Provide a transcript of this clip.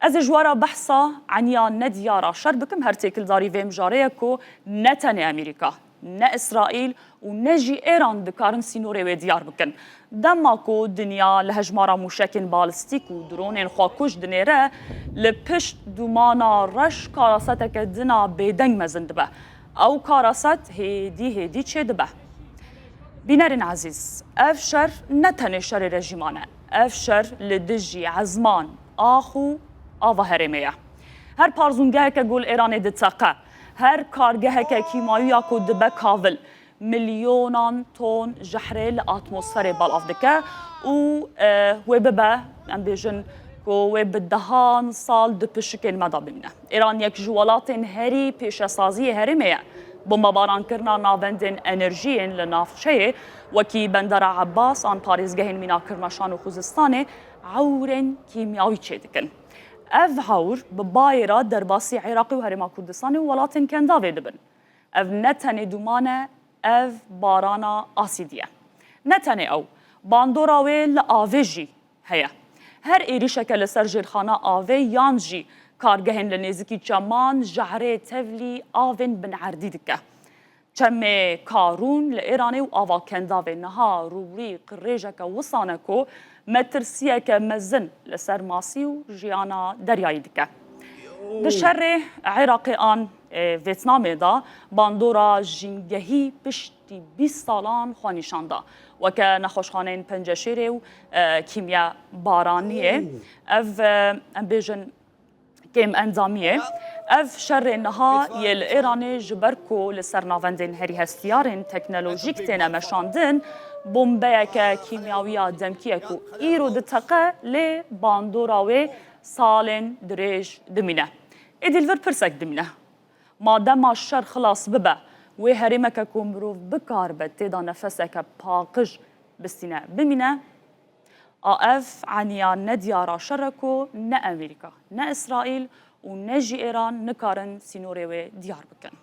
از جوارا بحثا عنیا ندیارا شر بکم هر تیکل داری ویم جاره کو نتن امریکا نه اسرائیل و نجی ایران دکارن سینوری و دیار بکن دما کو دنیا لهجمارا موشکن بالستیک و درونین خواکوش دنیره لپشت دومانا رش کاراستک دنا بیدنگ مزند به او کاراست هیدی چه دبه بینرین عزیز اف شر نتن شر رژیمانه اف شر لدجی عزمان آخو آوا هرميه هر پارزونگه که گل ایران دتاقه هر کارگه که کیمایی کو دبه کاول ملیونان تون جحره لاتمسفر بالافدکه و ببه ام بیجن کو و بدهان سال دپشکن مدا بمینه ایران یک جوالات هری پیش سازی هرميه بمباران کرنا ناوندن انرژیین لنافچه وکی بندر عباس آن پاریزگهین مینا کرماشان و خوزستان عورن کیمیاوی چه دکن اف هاور ببایرا درباسی عراقی و هرما کردستانی و ولاتن کنداوی دبن اف نتنی دومانه اف بارانا آسیدیه نتنی او باندوراوی لآویجی هیا هر ایریشه که لسر جیرخانه آوی یانجی کارگهن لنزیکی چمان جهره تفلی آوین بن عردی دکه چمه کارون لإيراني و آوا کنداوی نها روری قریجه که وصانه کو مترسیه که مزن لسر ماسی و جیانا دریایی دکه دشر عراقی آن ویتنامی دا باندورا جنگهی پشتی 20 سالان خوانیشان دا و که نخوشخانه پنجشیره و کیمیا بارانیه اف بیجن کم اندامیه اف شر نها یل ایرانی جبرکو لسر ناوندن هری هستیارن تکنولوژیک تینا مشاندن بومبه که کیمیاوی دمکیه کو ایرو دتقه لی باندوراوی سالن دریج دمینه ایدیل ور پرسک دمینه مادام شر خلاص ببه و هریمه که کمروف بکار بد تیدا نفسه که پاقش بستینه بمینه آف عنیا ندیارا شرکو نه امریکا نه اسرائیل و نجی ایران نکارن سینوری و دیار بکن